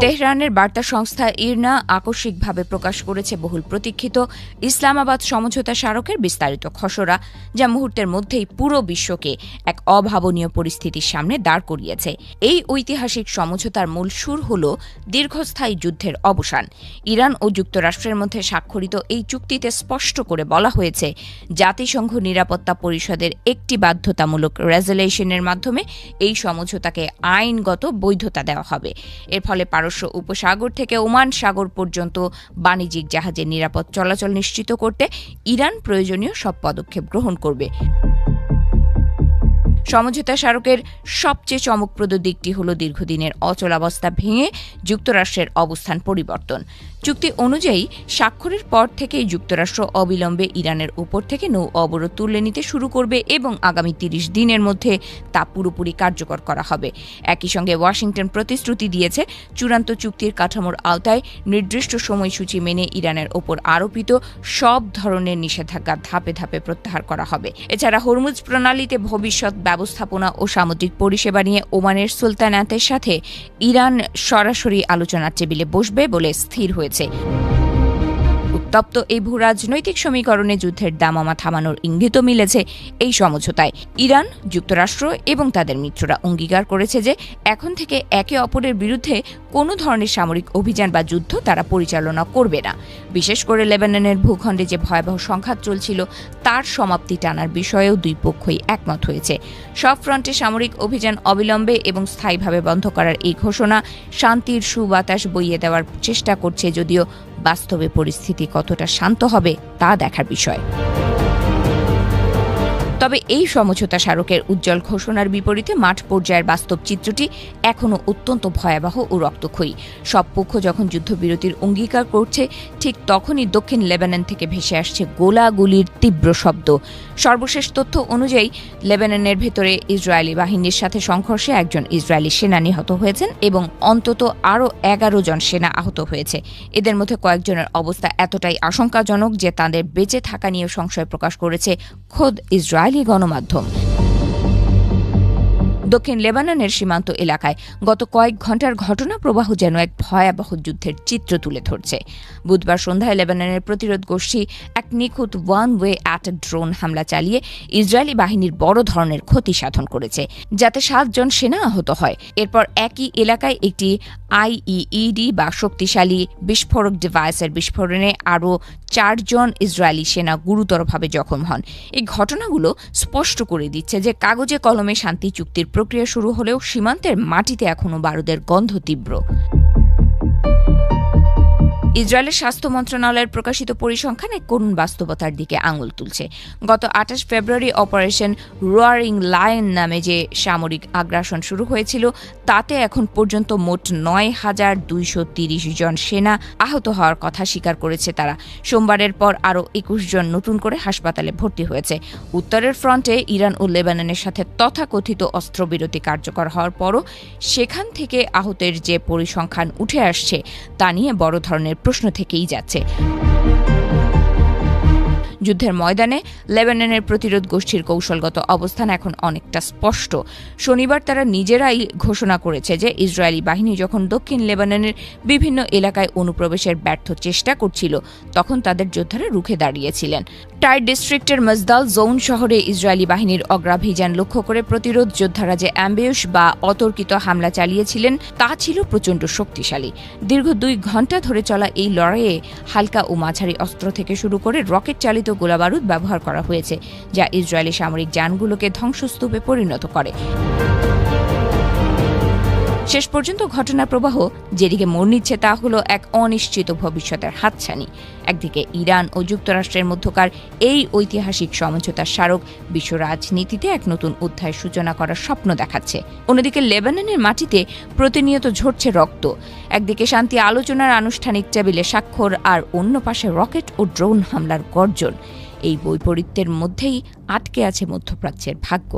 তেহরানের বার্তা সংস্থা ইরনা আকস্মিকভাবে প্রকাশ করেছে বহুল প্রতীক্ষিত ইসলামাবাদ সমঝোতা স্মারকের বিস্তারিত খসড়া, যা মুহূর্তের মধ্যেই পুরো বিশ্বকে এক অভাবনীয় পরিস্থিতির সামনে দাঁড় করিয়েছে। এই ঐতিহাসিক সমঝোতার মূল সুর হল দীর্ঘস্থায়ী যুদ্ধের অবসান। ইরান ও যুক্তরাষ্ট্রের মধ্যে স্বাক্ষরিত এই চুক্তিতে স্পষ্ট করে বলা হয়েছে, জাতিসংঘ নিরাপত্তা পরিষদের একটি বাধ্যতামূলক রেজলিউশনের মাধ্যমে এই সমঝোতাকে আইনগত বৈধতা দেওয়া হবে। এর ফলে পারস্য উপসাগর থেকে ওমান সাগর পর্যন্ত বাণিজ্যিক জাহাজের নিরাপদ চলাচল নিশ্চিত করতে ইরান প্রয়োজনীয় সব পদক্ষেপ গ্রহণ করবে। সমঝোতা স্মারকের সবচেয়ে চমকপ্রদ দিকটি হল দীর্ঘদিনের অচলাবস্থা ভেঙে যুক্তরাষ্ট্রের অবস্থান পরিবর্তন। চুক্তি অনুযায়ী স্বাক্ষরের পর থেকেই যুক্তরাষ্ট্র অবিলম্বে ইরানের উপর থেকে নৌ অবরোধ তুলে নিতে শুরু করবে এবং আগামী ৩০ দিনের মধ্যে তা পুরোপুরি কার্যকর করা হবে। একই সঙ্গে ওয়াশিংটন প্রতিশ্রুতি দিয়েছে, চূড়ান্ত চুক্তির কাঠামোর আওতায় নির্দিষ্ট সময়সূচি মেনে ইরানের ওপর আরোপিত সব ধরনের নিষেধাজ্ঞা ধাপে ধাপে প্রত্যাহার করা হবে। এছাড়া হরমুজ প্রণালীতে ভবিষ্যৎ ব্যবস্থাপনা ও সামুদ্রিক পরিষেবা নিয়ে ওমানের সুলতানাতের সাথে ইরান সরাসরি আলোচনার টেবিলে বসবে বলে স্থির হয়েছে। উত্তপ্ত এই ভূ রাজনৈতিক সমীকরণে যুদ্ধের দামামা থামানোর ইঙ্গিতও মিলেছে এই সমঝোতায়। ইরান, যুক্তরাষ্ট্র এবং তাদের মিত্ররা অঙ্গীকার করেছে যে এখন থেকে একে অপরের বিরুদ্ধে কোনো ধরনের সামরিক অভিযান বা যুদ্ধ তারা পরিচালনা করবে না। বিশেষ করে লেবাননের ভূখণ্ডে যে ভয়াবহ সংঘাত চলছিল তার সমাপ্তি টানার বিষয়েও দুই পক্ষই একমত হয়েছে। সব ফ্রন্টে সামরিক অভিযান অবিলম্বে এবং স্থায়ীভাবে বন্ধ করার এই ঘোষণা শান্তির সুবাতাস বইয়ে দেওয়ার চেষ্টা করছে, যদিও বাস্তবে পরিস্থিতি কতটা শান্ত হবে তা দেখার বিষয়। তবে এই সমঝোতা স্মারকের উজ্জ্বল ঘোষণার বিপরীতে মাঠ পর্যায়ের বাস্তব চিত্রটি এখনও অত্যন্ত ভয়াবহ ও রক্তক্ষয়ী। সব পক্ষ যখন যুদ্ধবিরতির অঙ্গীকার করছে, ঠিক তখনই দক্ষিণ লেবানন থেকে ভেসে আসছে গোলাগুলির তীব্র শব্দ। সর্বশেষ তথ্য অনুযায়ী লেবাননের ভেতরে ইসরায়েলি বাহিনীর সাথে সংঘর্ষে একজন ইসরায়েলি সেনা নিহত হয়েছেন এবং অন্তত আরও 11 জন সেনা আহত হয়েছে। এদের মধ্যে কয়েকজনের অবস্থা এতটাই আশঙ্কাজনক যে তাদের বেঁচে থাকা নিয়ে সংশয় প্রকাশ করেছে খোদ ইসরায়েলি গণমাধ্যম। দক্ষিণ লেবাননের সীমান্ত এলাকায় গত কয়েক ঘণ্টার ঘটনা প্রবাহ যেন এক ভয়াবহ যুদ্ধের চিত্র তুলে ধরছে। বুধবার সন্ধ্যায় লেবাননের প্রতিরোধ গোষ্ঠী এক নিখুঁত ওয়ান ওয়ে অ্যাটাক ড্রোন হামলা চালিয়ে ইসরায়েলি বাহিনীর বড় ধরনের ক্ষতি সাধন করেছে, যাতে 7 জন সেনা আহত হয়। এরপর একই এলাকায় একটি আইইইডি বা শক্তিশালী বিস্ফোরক ডিভাইসের বিস্ফোরণে আরও 4 জন ইসরায়েলি সেনা গুরুতরভাবে জখম হন। এই ঘটনাগুলো স্পষ্ট করে দিচ্ছে যে কাগজে কলমে শান্তি চুক্তির প্রক্রিয়া শুরু হলেও সীমান্তের মাটিতে এখনও বারুদের গন্ধ তীব্র। ইসরায়েলের স্বাস্থ্য মন্ত্রণালয়ের প্রকাশিত পরিসংখ্যান এক করুণ বাস্তবতার দিকে আঙুল তুলছে। গত 28 ফেব্রুয়ারি অপারেশন রোয়ারিং লায়ন নামে যে সামরিক আগ্রাসন শুরু হয়েছিল, তাতে এখন পর্যন্ত মোট 9,230 জন সেনা আহত হওয়ার কথা স্বীকার করেছে তারা। সোমবারের পর আরও 21 জন নতুন করে হাসপাতালে ভর্তি হয়েছে। উত্তরের ফ্রন্টে ইরান ও লেবাননের সাথে তথাকথিত অস্ত্রবিরতি কার্যকর হওয়ার পরও সেখান থেকে আহতের যে পরিসংখ্যান উঠে আসছে তা নিয়ে বড় ধরনের প্রশ্ন থেকেই যাচ্ছে। যুদ্ধের ময়দানে লেবাননের প্রতিরোধ গোষ্ঠীর কৌশলগত অবস্থান এখন অনেকটা স্পষ্ট। শনিবার তারা নিজেরাই ঘোষণা করেছে যে ইসরায়েলি বাহিনী যখন দক্ষিণ লেবাননের বিভিন্ন এলাকায় অনুপ্রবেশের ব্যর্থ চেষ্টা করছিল, তখন তাদের যোদ্ধারা রুখে দাঁড়িয়েছিলেন। টাইর ডিস্ট্রিক্টের মজদাল জোন শহরে ইসরায়েলি বাহিনীর অগ্রাভিযান লক্ষ্য করে প্রতিরোধ যোদ্ধারা যে অ্যাম্বিউশ বা অতর্কিত হামলা চালিয়েছিলেন তা ছিল প্রচণ্ড শক্তিশালী। দীর্ঘ 2 ঘণ্টা ধরে চলা এই লড়াইয়ে হালকা ও মাঝারি অস্ত্র থেকে শুরু করে রকেট চালিত গোলাবারুদ ব্যবহার করা হয়েছে, যা ইসরায়েলি সামরিক যানগুলোকে ধ্বংসস্তূপে পরিণত করে। শেষ পর্যন্ত ঘটনার প্রবাহ যেদিকে মোড় নিচ্ছে তা হল এক অনিশ্চিত ভবিষ্যতের হাতছানি। একদিকে ইরান ও যুক্তরাষ্ট্রের মধ্যকার এই ঐতিহাসিক সমঝোতার স্মারক বিশ্ব রাজনীতিতে এক নতুন অধ্যায়ের সূচনা করার স্বপ্ন দেখাচ্ছে। অন্যদিকে লেবাননের মাটিতে প্রতিনিয়ত ঝরছে রক্ত। একদিকে শান্তি আলোচনার আনুষ্ঠানিক টেবিলে স্বাক্ষর, আর অন্য পাশে রকেট ও ড্রোন হামলার গর্জন। এই বৈপরীত্যের মধ্যেই আটকে আছে মধ্যপ্রাচ্যের ভাগ্য।